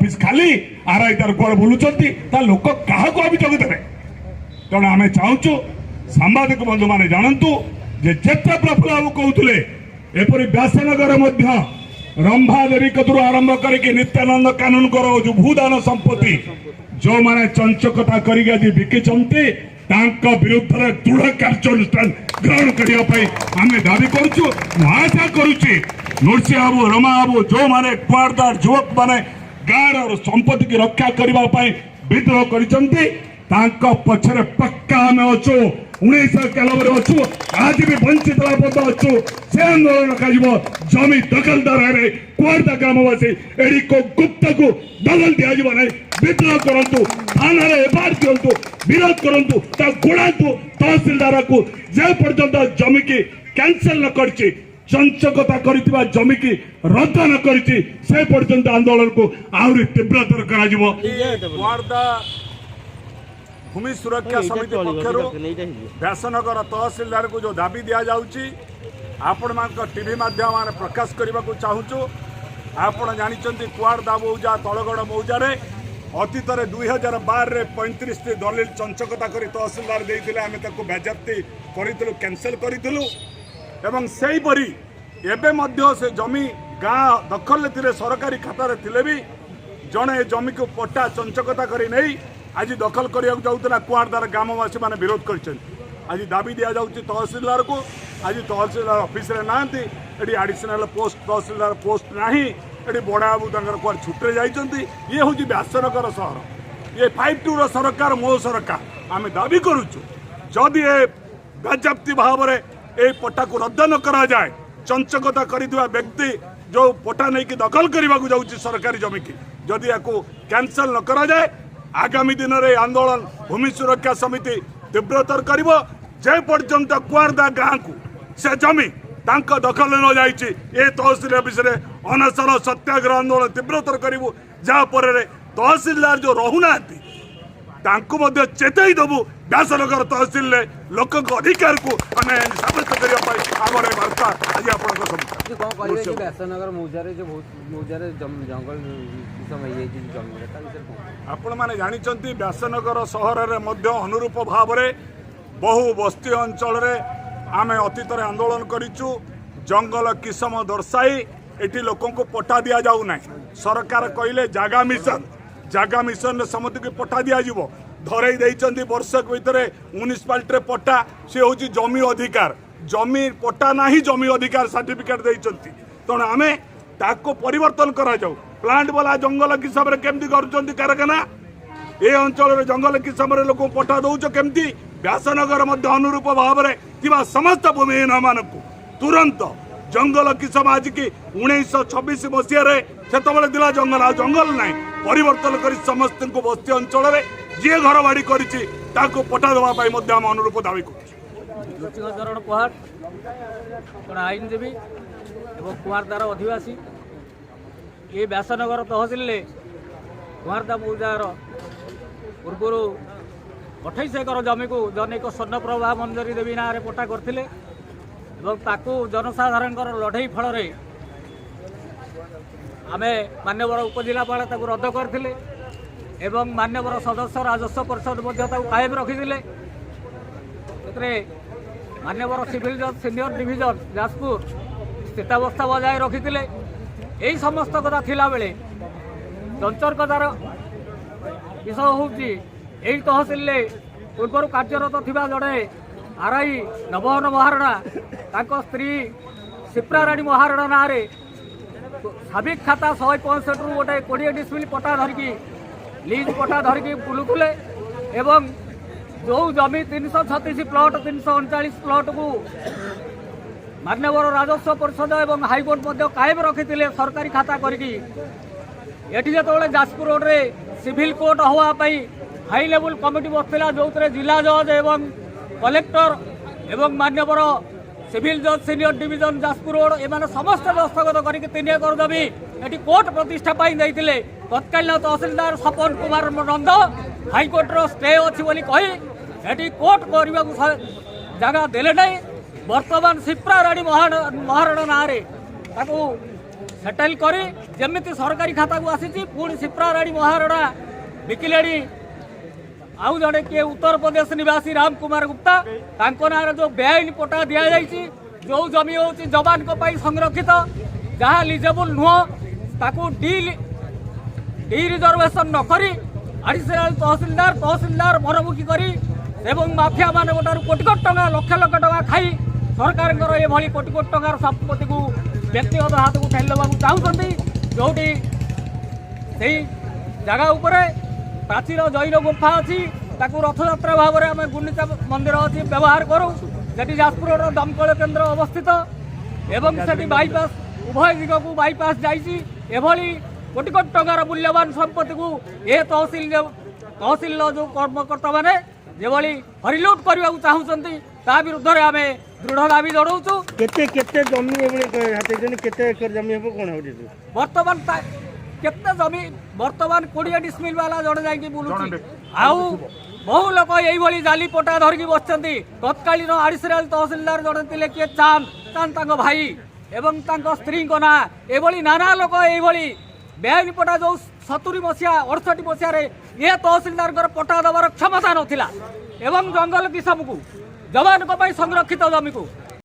Office खाली RI तार कुआड़े बुलुचंती ता लोक काहाको अभियोग देबे। तेणु आम चाहूँ सांबादिक बंधु मैंने जानतु जे जेते प्रफुल्ल बाबू कहते एपरी व्यासनगर रंभा देवी कतु आरंभ करके नित्यानंद कानून करो जो भूदान संपत्ति जो माने चंचकता करिके आज बिकिचंती तांका विरुद्ध रे दृढ़ कार्यानुष्ठान ग्रहण करने आम दाबी करुचु। आशा करुच्ची नृसिंह बाबू रमा बाबू जो माने कुआरदार युवक माने गाँव संपत्ति की रक्षा करने विद्रोह करिचंती तांका पछरे पक्का आम अच्छु 19 कैलबरे अच्छु आज भी वंचित लाभ अच्छु से आंदोलन रखा जमी दखलदार है कुआरदा ग्रामवासी एडी को गुप्त को दखल दिया ना विद्रोह करंतु थाना एफआईआर दिंतु विरोध करंतु गुणातु तहसीलदार को जे पर्यंत जमी की कैंसल न करछि चंचकता करितबा जमी की रद्द न करछि से पर्यंत आंदोलन को आउरी तीव्रतर करा जिवो। कुआरदा भूमि सुरक्षा समिति पक्षर व्यासनगर तहसीलदार को जो दाबी दि जाऊँगी आपण मान टीवी माध्यम प्रकाश करने को चाहूँ। आपण जानते कुआरदा मौजा तलगढ़ मौजार अतीत 2012 रे 35 दलिल चंचकता कर तहसीलदार देते आम बाज्याप्ति करूँ कैंसल करूँ एवं से परी एवं से जमी गाँ दखल थे सरकारी खातार थे भी जड़े जमी को पट्टा चंचकता कर नहीं आज दखल करने जाऊला कुआरदार ग्रामवासी मैंने विरोध कर आज दाबी दि जाऊँगी तहसीलदार को आज तहसीलदार ऑफिस रे नांती एडी एडिशनल पोस्ट तहसीलदार पोस्ट नाही एडी बड़ा बाबू तंकर कुआर छुट्टे जाइचंती ये हूँ व्यासनगर सहर ये 52 सरकार मो सरकार आम दाबी करुचु जदि ए बाज्याप्ति भाव में ए पट्टा को रद्द न करा जाए चंचकता करिଥିବା व्यक्ति जो पट्टा नहीं कि दखल करने को जाऊँगी सरकारी जमी की जदि या कैंसल न करा जाए आगामी दिन में आंदोलन भूमि सुरक्षा समिति तीव्रतर कर जे पर्यंत कुआरदा गाँ को से जमी तांका दखल न जाइए ये तहसील ऑफिस रे अनशन सत्याग्रह आंदोलन तीव्रतर करूँ जहाँपर तहसीलदार जो रहूना चेतई देवु व्यासनगर तहसील लोक अधिकार को साब्यस्त करने वार्ता आज आपण मैंने जानते व्यासनगर सहर में अनुरूप भाव में बहु बस्ती अंचल आम अतीत आंदोलन करूँ जंगल किसम दर्शाई एटी लोक पट्टा दि जाऊ ना सरकार कहले जागा मिशन समस्त को पट्टा दिज्व धरई देइचंती वर्षक भितर म्युनिसिपालिटी पट्टा सी हूँ जमी अधिकार जमी पट्टा ना जमी अधिकार सर्टिफिकेट देइचंती तेणु आम ताको परिवर्तन करा जाऊ प्लांट वाला जंगल किसम केमती कर कारखाना ए अंचल जंगल किसम लोक पट्टा दौच केमती व्यासनगर अनुरूप भाव में समस्त भूमिहीन मान तुरंत जंगल किसम आज की 1926 मसीह से दिला जंगल आ जंगल ना परिवर्तन कर समस्त को बस्ती अंचल जी घर बाड़ी कर पट्टा देवाई अनुरूप दावी कर आईनजीवी एवं कुआरदार अधिवासी ये व्यासनगर तहसील कुआरदा मौजार पूर्वर 28 एकर जमी को जनक स्वर्णप्रभा मंजरी देवी ना पट्टा करते जनसाधारण लड़ई फल आम मान्यवर उपजिलापाल रद्द करते एवं मान्यवर सदस्य राजस्व परिषद कायम रखी मान्यवर सिविल जज सीनियर डिविजन जाजपुर स्थितावस्था बजाय रखी यही समस्त कथा थिला बेले चंचकतार विषय हूँ यही तहसील पूर्व कार्यरत थिबा जड़े आरआई नवहन महारणा तांको स्त्री सिप्रा राणी महारणा ना साबिक खाता 165 रु गोटे 20 डिसमिल पट्टा धरिकी लीज पट्टा धरिकी बुलुले एवं जो जमी 336 प्लॉट 339 प्लॉट को मान्यवर राजस्व परिषद एवं हाईकोर्ट कायम रखी सरकारी खाता करके जो जाजपुर रोड रे सिविल कोर्ट होवाई हाई लेवल कमिटी बसला जो जिला जज एवं कलेक्टर एवं मान्यवर सिविल जज सीनियर डिविजन जाजपुर रोड एम समस्त दस्तखत करके 3 एकर जमी ये कोर्ट प्रतिष्ठा देते तत्कालीन तहसीलदार सपन कुमार नंद हाईकोर्टर स्टे अच्छी कही कोर्ट करने को जगह देले ना बर्तमान सिप्रा राणी महारणा ना सेटल करी जमिति सरकारी खाता को आसी पुणी शिप्रा राणी महाराणा बिकिले आउ जड़े किए उत्तर प्रदेश निवासी राम कुमार गुप्ता ना जो बेआईन पट्टा दि जाइए जो जमी हूँ जवान संरक्षित जहाँ लिजेबुल नुह ताकू डी रिजर्वेशन नकरी एडिशनाल तहसिलदार मनमुखी करी एवं माफिया मान कोटी कोटी टंका लक्ष लक्ष टंका खाई सरकार ये कोटी कोटी टंकार संपत्ति को व्यक्तिगत हाथ को ठेली देवा चाहते जोटी से जगह उपरे प्राचीन जैन गुफा अच्छी रथयात्रा भाव में आम गुंडीचा मंदिर अच्छी व्यवहार करूँ से जाजपुर दमकल केन्द्र अवस्थित एवं से बाईपास उभय दिग को बाईपास जाभली कोटी कोटी टंकार मूल्यवान संपत्ति को ये तहसिल जो कर्मकर्ता मैंने जेभली हरिलुट करने चाहते ता विरुद्ध में आम दृढ़ दाबी जनाऊँ। केते जमी केते एकर जमी हम कौन बर्तमान केते जमी बर्तमान 20 डिसमिल वाला जड़े जाकि बुलूची आउ बहु लोक यही जाली पटा धरिकी बसती तत्कालीन एडिशनाल तहसिलदार जड़े थे किए चांद भाई एवं स्त्री ना ये नाना लोक यही बेआईन पटा जो 70 मसीहा 68 मसीह ये तहसिलदार पटा देवार क्षमता नाला एवं जंगल किसम को जवान संरक्षित जमी को